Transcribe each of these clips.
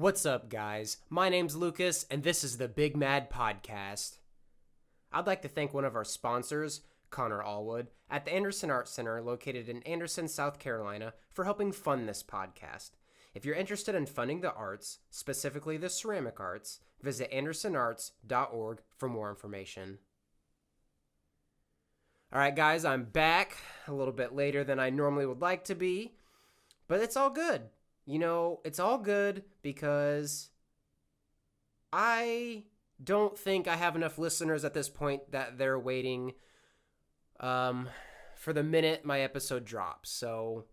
What's up, guys? My name's Lucas, and this is the Big Mad Podcast. I'd like to thank one of our sponsors, Connor Allwood, at the Anderson Art Center located in Anderson, South Carolina, for helping fund this podcast. If you're interested in funding the arts, specifically the ceramic arts, visit andersonarts.org for more information. Alright, guys, I'm back a little bit later than I normally would like to be, but it's all good. You know, it's all good because I don't think I have enough listeners at this point that they're waiting for the minute my episode drops. So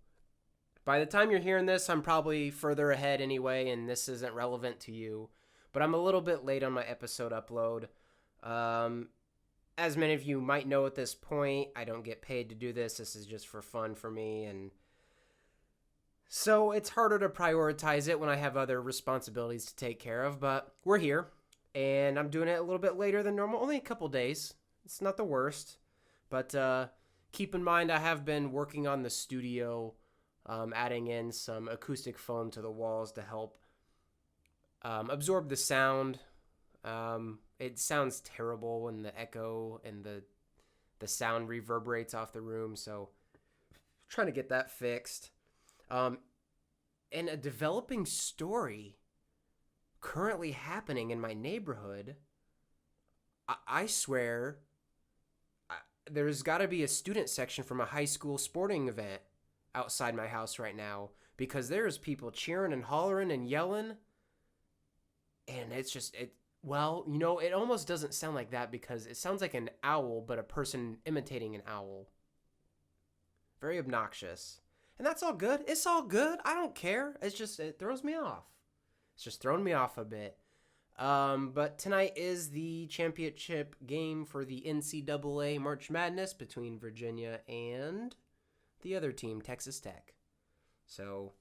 by the time you're hearing this, I'm probably further ahead anyway, and this isn't relevant to you. But I'm a little bit late on my episode upload. As many of you might know at this point, I don't get paid to do this. This is just for fun for me, and so it's harder to prioritize it when I have other responsibilities to take care of, but we're here, and I'm doing it a little bit later than normal, only a couple days. It's not the worst, but keep in mind I have been working on the studio, adding in some acoustic foam to the walls to help absorb the sound. It sounds terrible when the echo and the sound reverberates off the room, so trying to get that fixed. And a developing story currently happening in my neighborhood. I swear there's got to be a student section from a high school sporting event outside my house right now, because there's people cheering and hollering and yelling, and it's just, it almost doesn't sound like that because it sounds like an owl, but a person imitating an owl. Very obnoxious. And that's all good. It's all good. I don't care. It's just, it throws me off. It's just throwing me off a bit. But tonight is the championship game for the NCAA March Madness between Virginia and the other team, Texas Tech. So,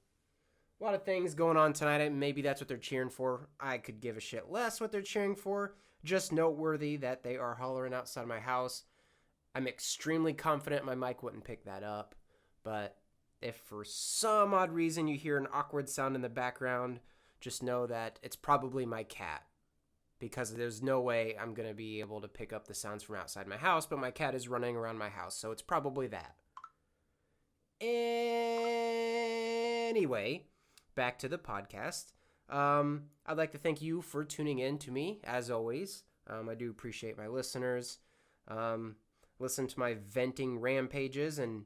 a lot of things going on tonight, and maybe that's what they're cheering for. I could give a shit less what they're cheering for. Just noteworthy that they are hollering outside my house. I'm extremely confident my mic wouldn't pick that up, but if for some odd reason you hear an awkward sound in the background, just know that it's probably my cat, because there's no way I'm going to be able to pick up the sounds from outside my house, but my cat is running around my house, so it's probably that. Anyway, back to the podcast. I'd like to thank you for tuning in to me, as always. I do appreciate my listeners. Listen to my venting rampages, and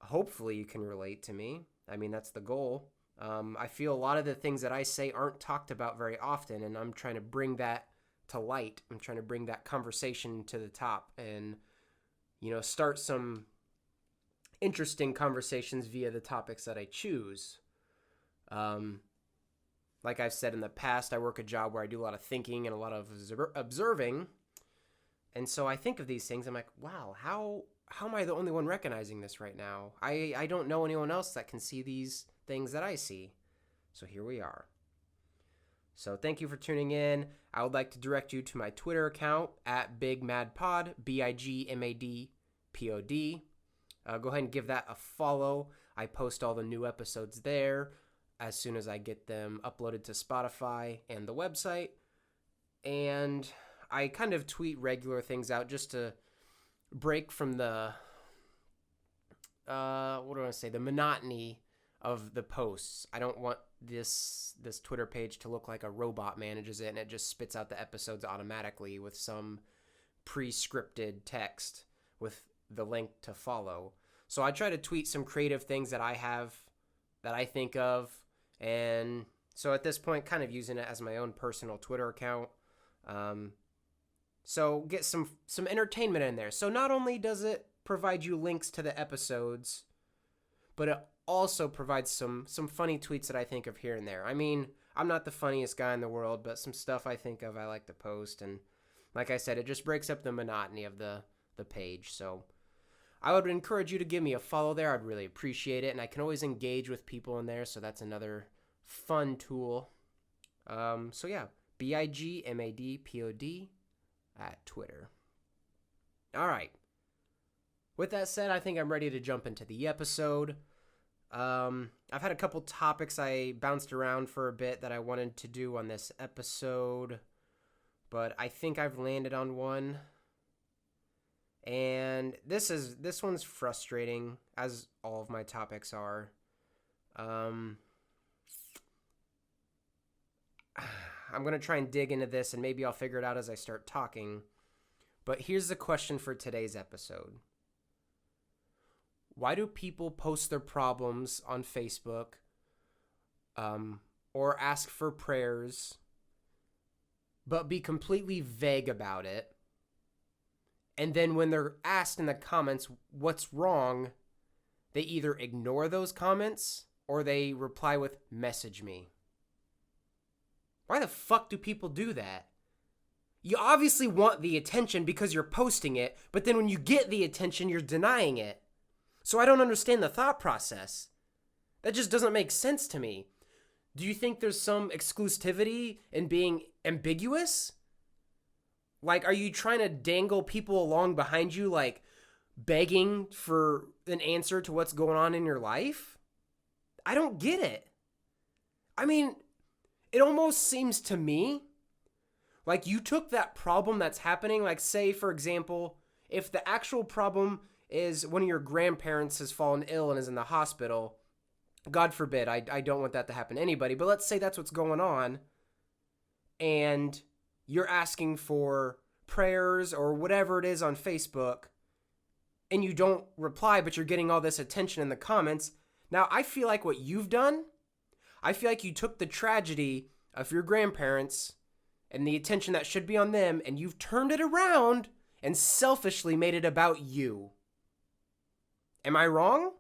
hopefully you can relate to me. I mean, that's the goal. I feel a lot of the things that I say aren't talked about very often, and I'm trying to bring that to light. I'm trying to bring that conversation to the top and, start some interesting conversations via the topics that I choose. Like I've said in the past, I work a job where I do a lot of thinking and a lot of observing. And so I think of these things. I'm like, wow, how am I the only one recognizing this right now? I don't know anyone else that can see these things that I see. So here we are. So thank you for tuning in. I would like to direct you to my Twitter account at BigMadPod, BigMadPod. Go ahead and give that a follow. I post all the new episodes there as soon as I get them uploaded to Spotify and the website. And I kind of tweet regular things out just to break from the the monotony of the posts. I don't want this Twitter page to look like a robot manages it and it just spits out the episodes automatically with some pre-scripted text with the link to follow. So I try to tweet some creative things that I have, that I think of, and so at this point kind of using it as my own personal Twitter account. So get some entertainment in there. So not only does it provide you links to the episodes, but it also provides some funny tweets that I think of here and there. I mean, I'm not the funniest guy in the world, but some stuff I think of I like to post. And like I said, it just breaks up the monotony of the page. So I would encourage you to give me a follow there. I'd really appreciate it. And I can always engage with people in there, so that's another fun tool. So yeah, BigMadPod at Twitter. All right. With that said, I think I'm ready to jump into the episode. I've had a couple topics I bounced around for a bit that I wanted to do on this episode, but I think I've landed on one. And this one's frustrating, as all of my topics are. I'm going to try and dig into this, and maybe I'll figure it out as I start talking. But here's the question for today's episode. Why do people post their problems on Facebook or ask for prayers, but be completely vague about it? And then when they're asked in the comments what's wrong, they either ignore those comments or they reply with, "Message me." Why the fuck do people do that? You obviously want the attention because you're posting it, but then when you get the attention, you're denying it. So I don't understand the thought process. That just doesn't make sense to me. Do you think there's some exclusivity in being ambiguous? Like, are you trying to dangle people along behind you, like, begging for an answer to what's going on in your life? I don't get it. I mean, it almost seems to me like you took that problem that's happening, like, say, for example, if the actual problem is one of your grandparents has fallen ill and is in the hospital, God forbid, I don't want that to happen to anybody, but let's say that's what's going on, and you're asking for prayers or whatever it is on Facebook, and you don't reply, but you're getting all this attention in the comments. Now, I feel like what you've done, I feel like you took the tragedy of your grandparents and the attention that should be on them, and you've turned it around and selfishly made it about you. Am I wrong?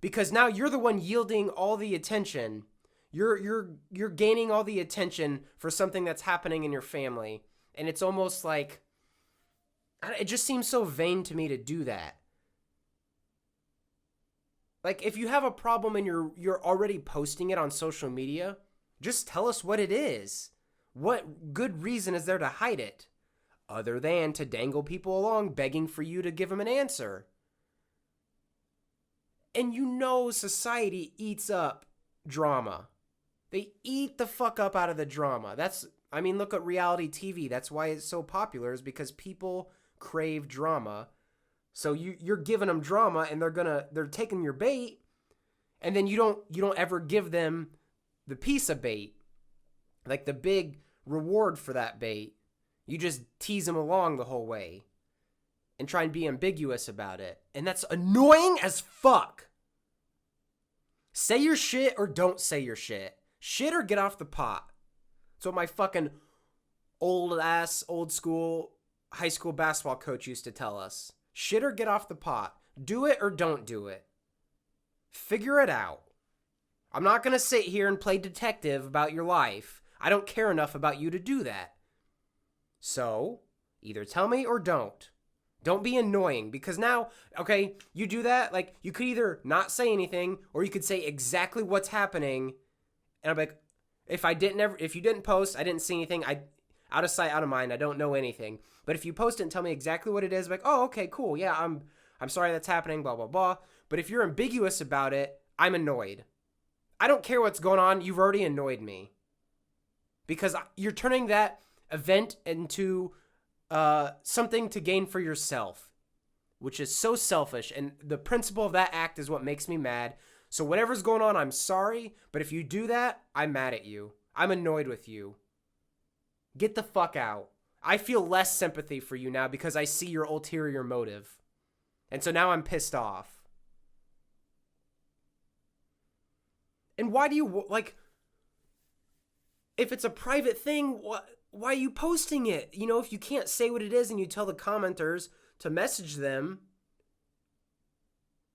Because now you're the one yielding all the attention. You're gaining all the attention for something that's happening in your family. And it's almost like, it just seems so vain to me to do that. Like, if you have a problem and you're already posting it on social media, just tell us what it is. What good reason is there to hide it? Other than to dangle people along begging for you to give them an answer. And you know society eats up drama. They eat the fuck up out of the drama. Look at reality TV. That's why it's so popular, is because people crave drama. So you're giving them drama, and they're taking your bait, and then you don't ever give them the piece of bait, like the big reward for that bait. You just tease them along the whole way and try and be ambiguous about it. And that's annoying as fuck. Say your shit or don't say your shit. Shit or get off the pot. That's what my fucking old school high school basketball coach used to tell us. Shit or get off the pot. Do it or don't do it. Figure it out. I'm not going to sit here and play detective about your life. I don't care enough about you to do that. So, either tell me or don't. Don't be annoying, because now, okay, you do that, like, you could either not say anything, or you could say exactly what's happening, and I'm like, if you didn't post, I didn't see anything, out of sight, out of mind, I don't know anything. But if you post it and tell me exactly what it is, I'm like, oh, okay, cool, yeah, I'm sorry that's happening, blah, blah, blah. But if you're ambiguous about it, I'm annoyed. I don't care what's going on, you've already annoyed me. Because you're turning that event into something to gain for yourself, which is so selfish, and the principle of that act is what makes me mad. So whatever's going on, I'm sorry, but if you do that, I'm mad at you. I'm annoyed with you. Get the fuck out. I feel less sympathy for you now because I see your ulterior motive. And so now I'm pissed off. And why do you, like, if it's a private thing, why are you posting it? You know, if you can't say what it is and you tell the commenters to message them,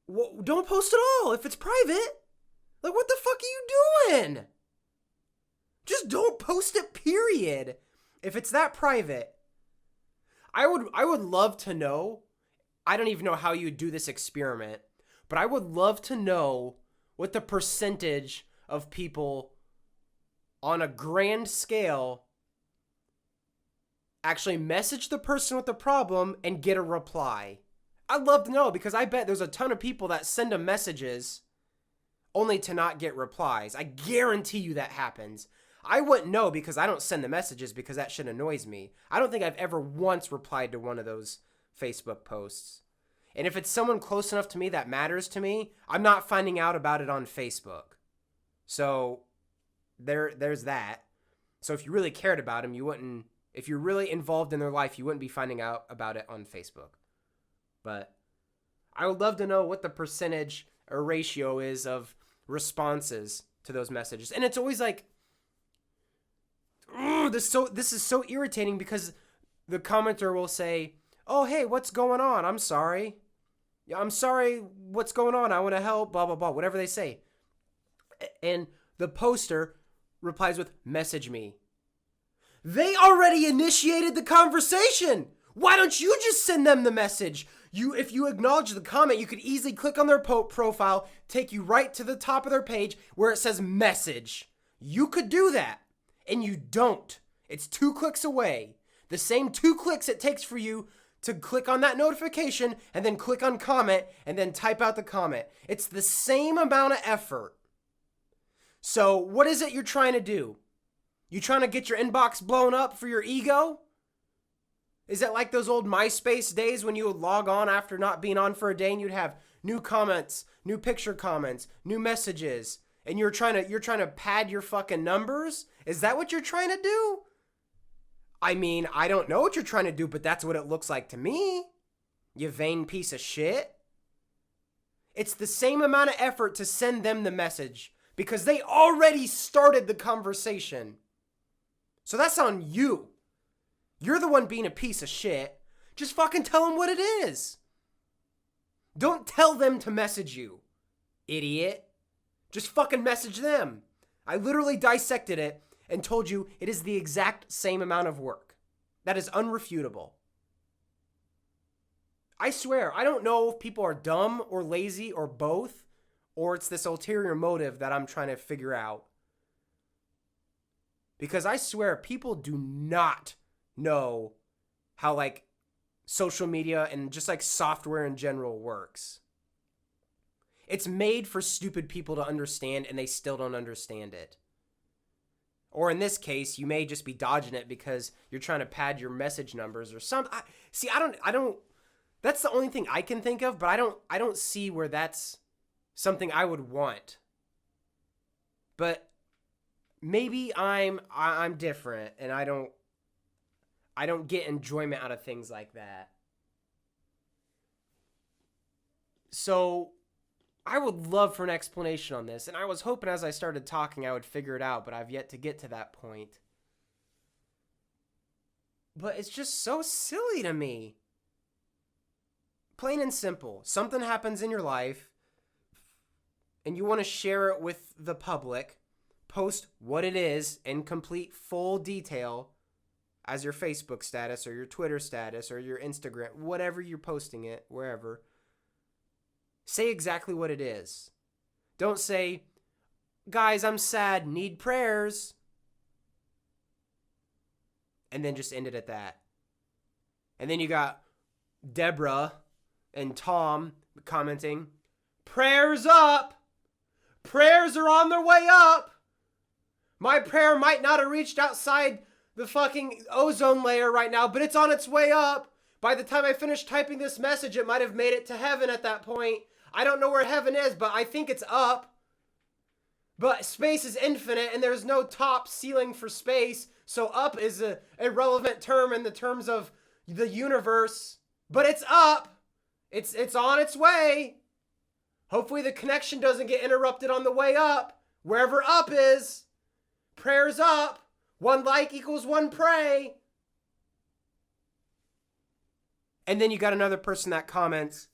well, don't post it all if it's private. Like, what the fuck are you doing? Just don't post it, period. If it's that private. I would love to know, I don't even know how you would do this experiment, but I would love to know what the percentage of people on a grand scale actually message the person with the problem and get a reply. I'd love to know, because I bet there's a ton of people that send them messages only to not get replies. I guarantee you that happens. I wouldn't know because I don't send the messages because that shit annoys me. I don't think I've ever once replied to one of those Facebook posts. And if it's someone close enough to me that matters to me, I'm not finding out about it on Facebook. So there's that. So if you really cared about them, you wouldn't, if you're really involved in their life, you wouldn't be finding out about it on Facebook. But I would love to know what the percentage or ratio is of responses to those messages. And it's always like, this is so irritating because the commenter will say, oh, hey, what's going on? I'm sorry. Yeah, I'm sorry. What's going on? I want to help, blah, blah, blah, whatever they say. And the poster replies with, message me. They already initiated the conversation. Why don't you just send them the message? If you acknowledge the comment, you could easily click on their profile, take you right to the top of their page where it says message. You could do that, and you don't. It's 2 clicks away. The same 2 clicks it takes for you to click on that notification and then click on comment and then type out the comment. It's the same amount of effort. So what is it you're trying to do? You trying to get your inbox blown up for your ego? Is it like those old MySpace days when you would log on after not being on for a day and you'd have new comments, new picture comments, new messages, and you're trying to pad your fucking numbers? Is that what you're trying to do? I mean, I don't know what you're trying to do, but that's what it looks like to me. You vain piece of shit. It's the same amount of effort to send them the message because they already started the conversation. So that's on you. You're the one being a piece of shit. Just fucking tell them what it is. Don't tell them to message you, idiot. Just fucking message them. I literally dissected it and told you it is the exact same amount of work. That is unrefutable. I swear, I don't know if people are dumb or lazy or both, or it's this ulterior motive that I'm trying to figure out. Because I swear, people do not know how, like, social media and just, like, software in general works. It's made for stupid people to understand, and they still don't understand it. Or in this case, you may just be dodging it because you're trying to pad your message numbers or something. I don't, that's the only thing I can think of, but I don't see where that's something I would want. But maybe I'm different and I don't get enjoyment out of things like that. So I would love for an explanation on this, and I was hoping as I started talking I would figure it out, but I've yet to get to that point. But it's just so silly to me. Plain and simple. Something happens in your life, and you want to share it with the public. Post what it is in complete, full detail as your Facebook status or your Twitter status or your Instagram, whatever you're posting it, wherever. Say exactly what it is. Don't say, guys, I'm sad, need prayers. And then just end it at that. And then you got Deborah and Tom commenting, prayers up. Prayers are on their way up. My prayer might not have reached outside the fucking ozone layer right now, but it's on its way up. By the time I finish typing this message, it might have made it to heaven at that point. I don't know where heaven is, but I think it's up. But space is infinite, and there's no top ceiling for space, so up is a irrelevant term in the terms of the universe. But it's up. It's on its way. Hopefully the connection doesn't get interrupted on the way up. Wherever up is. Prayers up. 1 like equals 1 pray. And then you got another person that comments,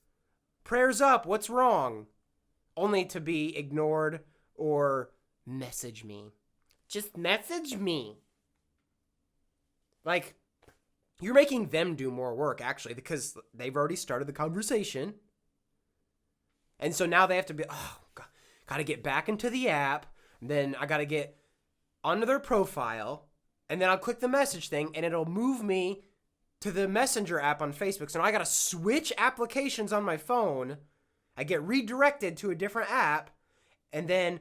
prayers up, what's wrong? Only to be ignored or message me. Just message me. Like, you're making them do more work, actually, because they've already started the conversation. And so now they have to be, got to get back into the app. Then I got to get onto their profile. And then I'll click the message thing, and it'll move me to the Messenger app on Facebook. So now I got to switch applications on my phone. I get redirected to a different app. And then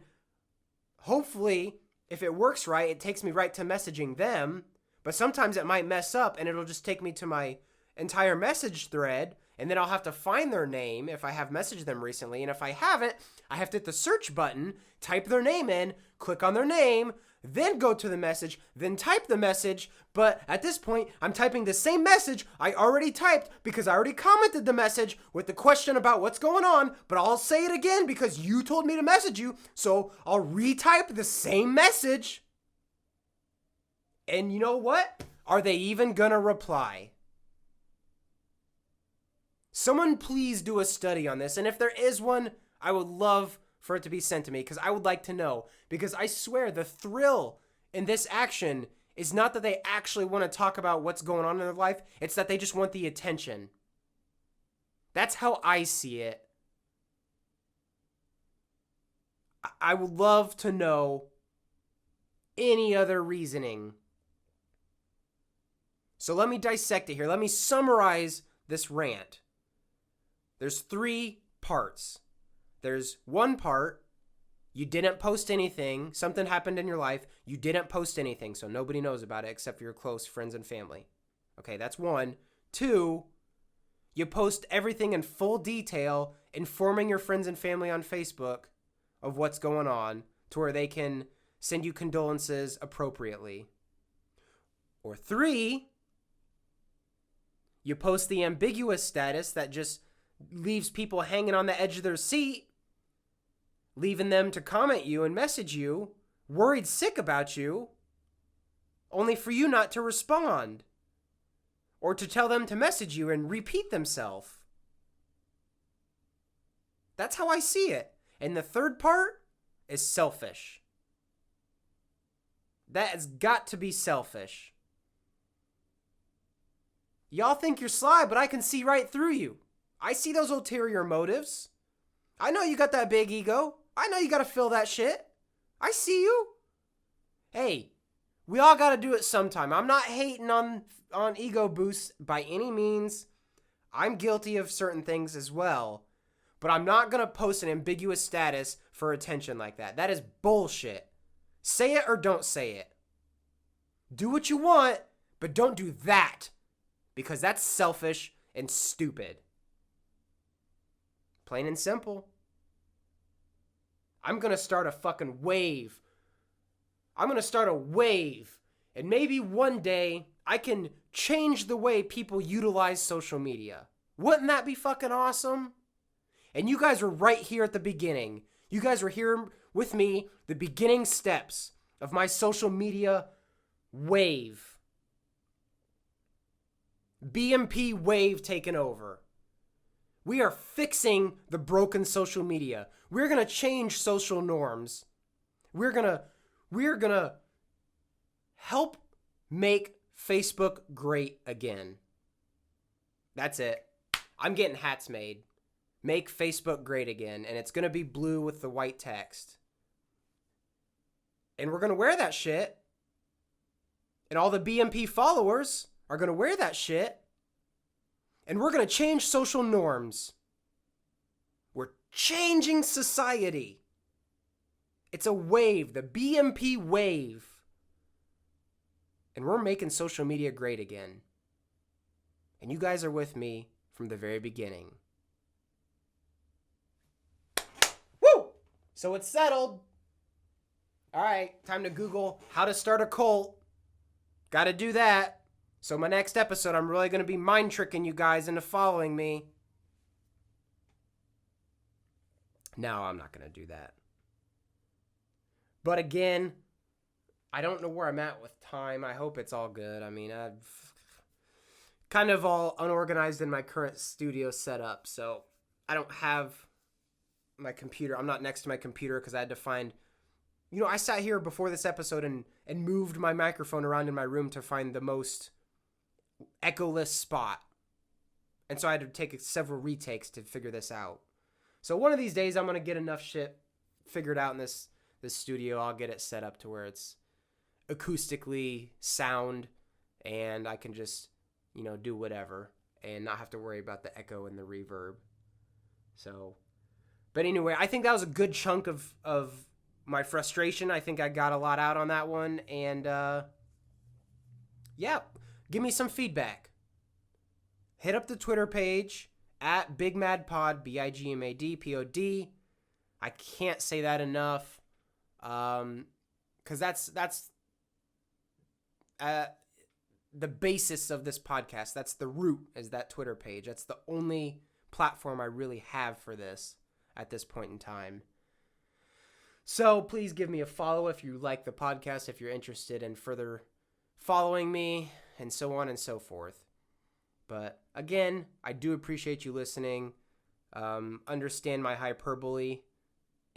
hopefully, if it works right, it takes me right to messaging them. But sometimes it might mess up and it'll just take me to my entire message thread. And then I'll have to find their name if I have messaged them recently. And if I haven't, I have to hit the search button, type their name in, click on their name, then go to the message, then type the message. But at this point, I'm typing the same message I already typed because I already commented the message with the question about what's going on. But I'll say it again because you told me to message you. So I'll retype the same message. And you know what? Are they even gonna reply? Someone please do a study on this. And if there is one, I would love for it to be sent to me because I would like to know. Because I swear the thrill in this action is not that they actually want to talk about what's going on in their life. It's that they just want the attention. That's how I see it. I would love to know any other reasoning. So let me dissect it here. Let me summarize this rant. There's 3 parts. There's one part, you didn't post anything. Something happened in your life. You didn't post anything, so nobody knows about it except for your close friends and family. Okay, that's 1. 2, you post everything in full detail, informing your friends and family on Facebook of what's going on to where they can send you condolences appropriately. Or 3, you post the ambiguous status that just leaves people hanging on the edge of their seat, leaving them to comment you and message you, worried sick about you, only for you not to respond or to tell them to message you and repeat themselves. That's how I see it. And the third part is selfish. That has got to be selfish. Y'all think you're sly, but I can see right through you. I see those ulterior motives. I know you got that big ego. I know you got to fill that shit. I see you. Hey, we all got to do it sometime. I'm not hating on ego boosts by any means. I'm guilty of certain things as well. But I'm not going to post an ambiguous status for attention like that. That is bullshit. Say it or don't say it. Do what you want, but don't do that. Because that's selfish and stupid. Plain and simple. I'm going to start a fucking wave. I'm going to start a wave. And maybe one day I can change the way people utilize social media. Wouldn't that be fucking awesome? And you guys were right here at the beginning. You guys were here with me, the beginning steps of my social media wave. BMP wave taken over. We are fixing the broken social media. We're going to change social norms. We're going to help make Facebook great again. That's it. I'm getting hats made. Make Facebook great again. And it's going to be blue with the white text. And we're going to wear that shit. And all the BMP followers are going to wear that shit. And we're going to change social norms. We're changing society. It's a wave, the BMP wave. And we're making social media great again. And you guys are with me from the very beginning. Woo! So it's settled. All right, time to Google how to start a cult. Got to do that. So my next episode, I'm really going to be mind tricking you guys into following me. No, I'm not going to do that. But again, I don't know where I'm at with time. I hope it's all good. I mean, I've kind of all unorganized in my current studio setup. So I don't have my computer. I'm not next to my computer because I had to find... I sat here before this episode and moved my microphone around in my room to find the most echoless spot. And so I had to take several retakes to figure this out. So one of these days I'm going to get enough shit figured out in this studio. I'll get it set up to where it's acoustically sound and I can just, do whatever and not have to worry about the echo and the reverb. So But anyway, I think that was a good chunk of my frustration. I think I got a lot out on that one. And yeah, give me some feedback. Hit up the Twitter page at BigMadPod, BigMadPod. I can't say that enough, because that's the basis of this podcast. That's the root, is that Twitter page. That's the only platform I really have for this at this point in time. So please give me a follow if you like the podcast, if you're interested in further following me, and so on and so forth. But again, I do appreciate you listening. Understand my hyperbole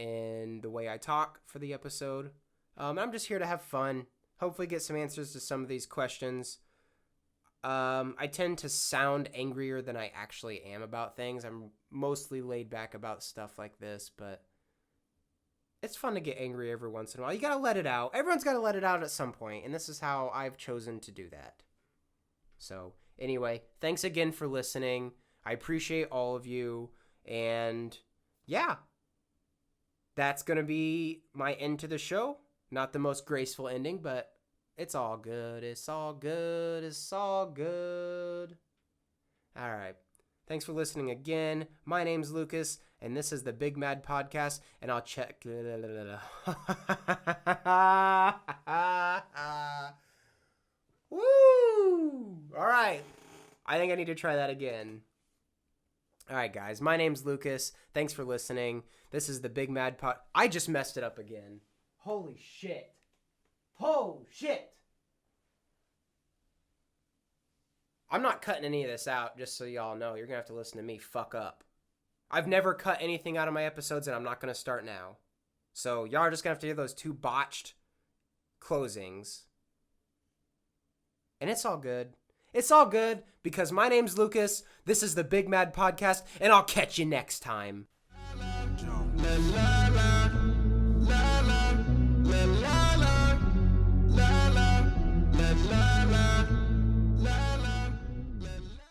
and the way I talk for the episode. I'm just here to have fun. Hopefully get some answers to some of these questions. I tend to sound angrier than I actually am about things. I'm mostly laid back about stuff like this, but it's fun to get angry every once in a while. You gotta let it out. Everyone's gotta let it out at some point, and this is how I've chosen to do that. So anyway, thanks again for listening. I appreciate all of you. And yeah, that's going to be my end to the show. Not the most graceful ending, but it's all good. It's all good. It's all good. All right. Thanks for listening again. My name's Lucas, and this is the Big Mad Podcast, and I'll check. Woo! All right. I think I need to try that again. All right, guys. My name's Lucas. Thanks for listening. This is the Big Mad Pod. I just messed it up again. Holy shit. Oh, shit. I'm not cutting any of this out, just so y'all know. You're going to have to listen to me fuck up. I've never cut anything out of my episodes, and I'm not going to start now. So y'all are just going to have to hear those 2 botched closings. And it's all good. It's all good, because my name's Lucas, this is the Big Mad Podcast, and I'll catch you next time.